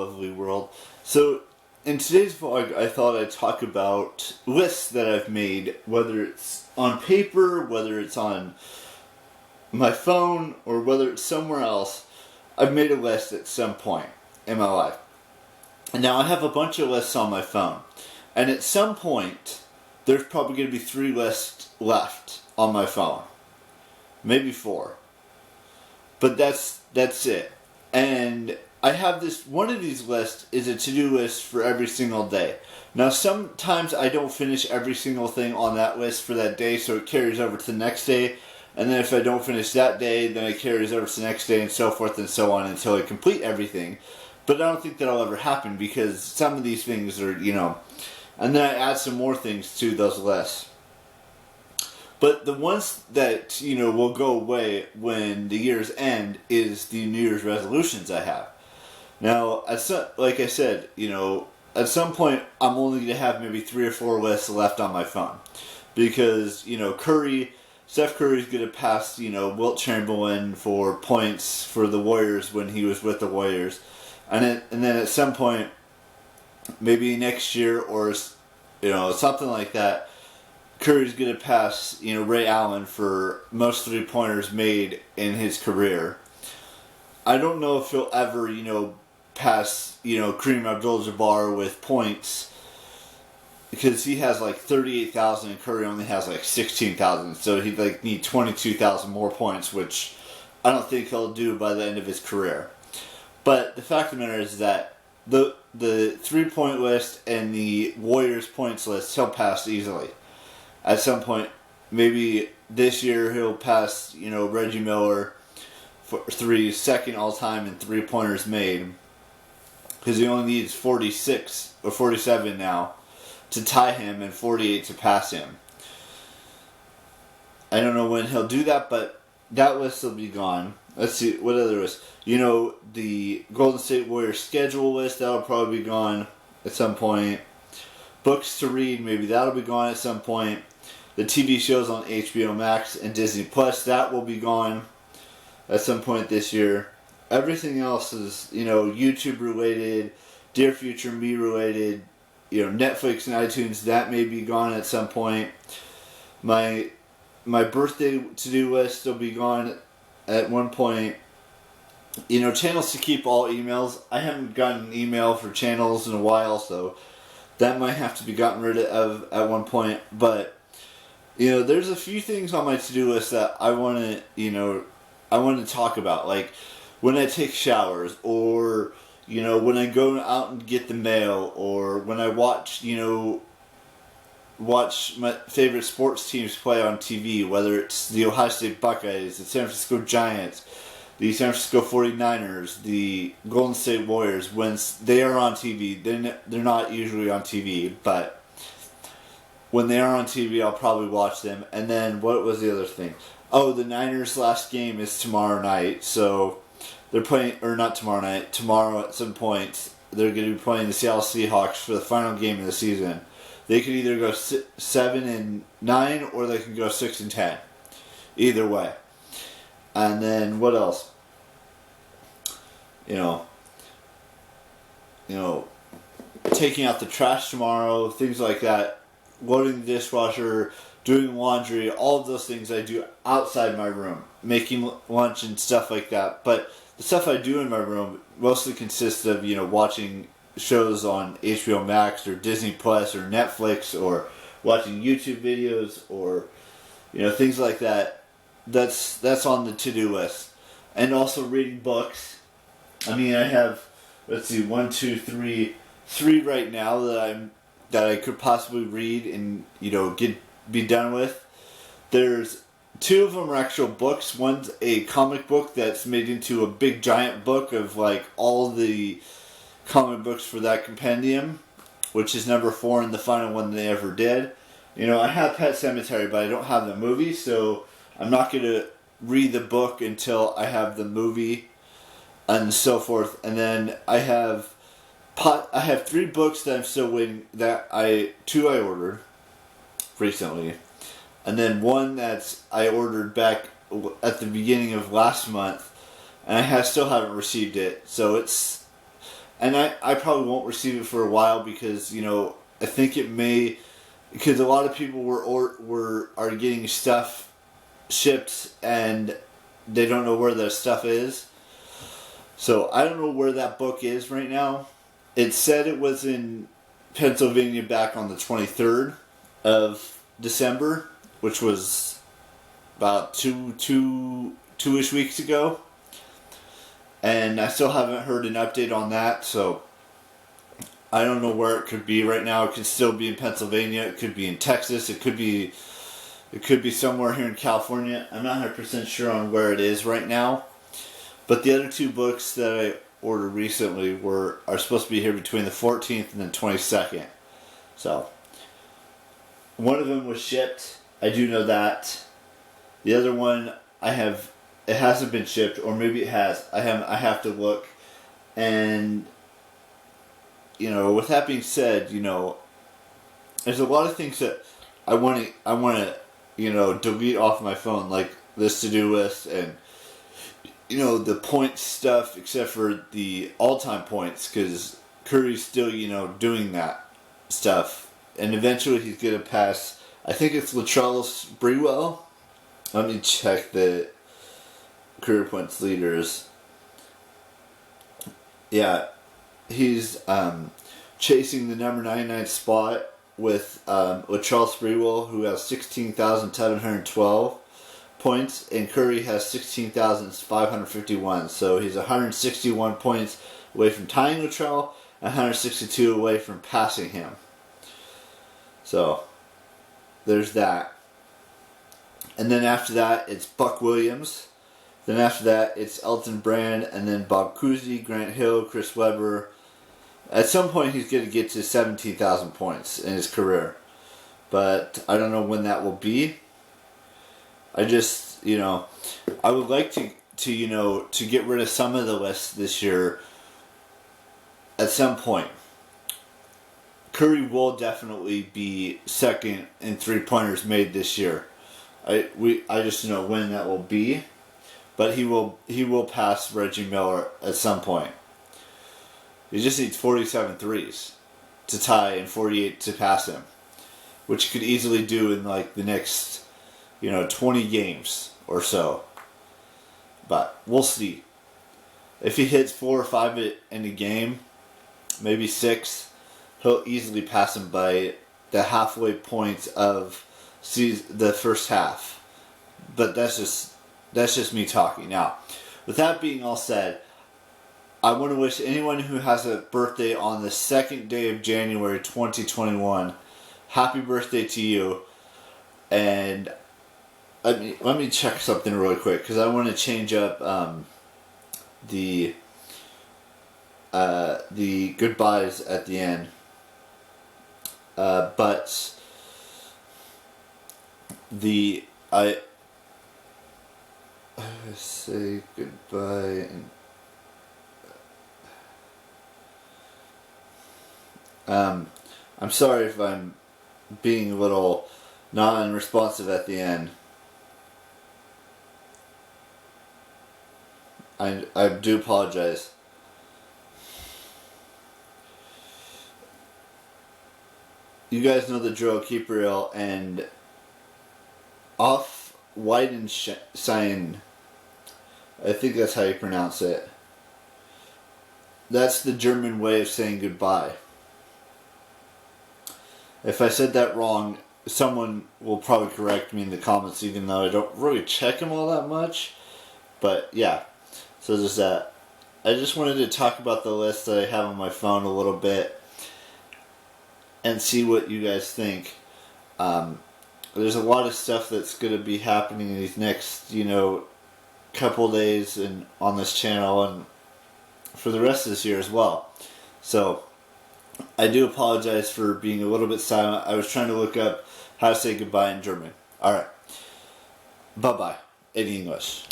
lovely world. So, in today's vlog, I thought I'd talk about lists that I've made, whether it's on paper, whether it's on my phone, or whether it's somewhere else. I've made a list at some point in my life. And now I have a bunch of lists on my phone. And at some point, there's probably going to be 3 lists left on my phone. Maybe 4. But that's it. And I have this, one of these lists is a to-do list for every single day. Now sometimes I don't finish every single thing on that list for that day, so it carries over to the next day. And then if I don't finish that day, then it carries over to the next day and so forth and so on until I complete everything. But I don't think that'll ever happen because some of these things are, and then I add some more things to those lists. But the ones that, will go away when the year's end is the New Year's resolutions I have. Now, like I said, at some point I'm only going to have maybe 3 or 4 lists left on my phone. Because, Steph Curry's going to pass, Wilt Chamberlain for points for the Warriors when he was with the Warriors. And then at some point, maybe next year or, something like that, Curry's going to pass, Ray Allen for most 3-pointers made in his career. I don't know if he'll ever, pass, Kareem Abdul-Jabbar with points, because he has 38,000 and Curry only has 16,000. So he'd need 22,000 more points, which I don't think he'll do by the end of his career. But the fact of the matter is that the 3-point list and the Warriors points list he'll pass easily. At some point, maybe this year he'll pass, Reggie Miller for 3, second all time in 3-pointers made, because he only needs 46 or 47 now to tie him and 48 to pass him. I don't know when he'll do that, but that list will be gone. Let's see, what other list? The Golden State Warriors schedule list, that'll probably be gone at some point. Books to read, maybe that'll be gone at some point. The TV shows on HBO Max and Disney Plus, that will be gone at some point this year. Everything else is, YouTube related, Dear Future Me related, Netflix and iTunes, that may be gone at some point. My birthday to-do list will be gone at one point. Channels to keep all emails. I haven't gotten an email for channels in a while, so that might have to be gotten rid of at one point. But there's a few things on my to-do list that I want to talk about, like when I take showers, or when I go out and get the mail, or when I watch my favorite sports teams play on TV, whether it's the Ohio State Buckeyes, the San Francisco Giants, the San Francisco 49ers, the Golden State Warriors. When they are on TV, they're not usually on TV, but when they are on TV, I'll probably watch them. And then, what was the other thing? Oh, the Niners' last game is tomorrow night, so they're playing, or not tomorrow night, tomorrow at some point, they're going to be playing the Seattle Seahawks for the final game of the season. They could either go 7-9, or they can go 6-10. Either way. And then, what else? Taking out the trash tomorrow, things like that. Loading the dishwasher, doing laundry, all of those things I do outside my room. Making lunch and stuff like that. But the stuff I do in my room mostly consists of, watching shows on HBO Max or Disney Plus or Netflix, or watching YouTube videos, or, things like that. That's on the to-do list. And also reading books. I have, 3 right now that I could possibly read and, be done with. There's 2 of them are actual books. One's a comic book that's made into a big giant book of all the comic books for that compendium, which is number 4 and the final one they ever did. I have Pet Sematary, but I don't have the movie, so I'm not going to read the book until I have the movie and so forth. And then I have 3 books that I'm still waiting, 2 I ordered recently, and then one that's I ordered back at the beginning of last month, and I still haven't received it. So and I probably won't receive it for a while because, you know, I think it may, because a lot of people are getting stuff shipped and they don't know where their stuff is. So I don't know where that book is right now. It said it was in Pennsylvania back on the 23rd of December, which was about two-ish weeks ago. And I still haven't heard an update on that, so I don't know where it could be right now. It could still be in Pennsylvania. It could be in Texas. It could be somewhere here in California. I'm not 100% sure on where it is right now. But the other two books that I ordered recently are supposed to be here between the 14th and the 22nd. So one of them was shipped. I do know that. The other one it hasn't been shipped, or maybe it has. I have to look. And, you know, with that being said, you know, there's a lot of things that I want to, you know, delete off my phone, like this to-do list and, you know, the points stuff, except for the all-time points, because Curry's still, you know, doing that stuff. And eventually he's going to pass, I think it's Latrell Sprewell. Let me check the career points leaders. Yeah, he's chasing the number 99 spot with Latrell Sprewell, who has 16,712 points, and Curry has 16,551. So he's 161 points away from tying Latrell, and 162 away from passing him. So there's that. And then after that, it's Buck Williams. Then after that, it's Elton Brand, and then Bob Cousy, Grant Hill, Chris Webber. At some point, he's going to get to 17,000 points in his career. But I don't know when that will be. I just, you know, I would like to you know, to get rid of some of the lists this year at some point. Curry will definitely be second in three-pointers made this year. I just know when that will be. But he will pass Reggie Miller at some point. He just needs 47 threes to tie and 48 to pass him, which he could easily do in like the next, you know, 20 games or so. But we'll see. If he hits 4 or 5 in a game, maybe 6, he'll easily pass him by the halfway point of the first half. But that's just me talking. Now, with that being all said, I want to wish anyone who has a birthday on the 2nd day of January 2021, happy birthday to you. And let me check something really quick, because I want to change up the goodbyes at the end. But I say goodbye and I'm sorry if I'm being a little non-responsive at the end. I do apologize. You guys know the drill. Keep real and off Weidenstein. I think that's how you pronounce it. That's the German way of saying goodbye. If I said that wrong, someone will probably correct me in the comments, even though I don't really check them all that much. But yeah, so there's that. I just wanted to talk about the list that I have on my phone a little bit and see what you guys think. There's a lot of stuff that's going to be happening in these next, you know, couple days and on this channel and for the rest of this year as well. So I do apologize for being a little bit silent. I was trying to look up how to say goodbye in German. Alright. Bye-bye in English.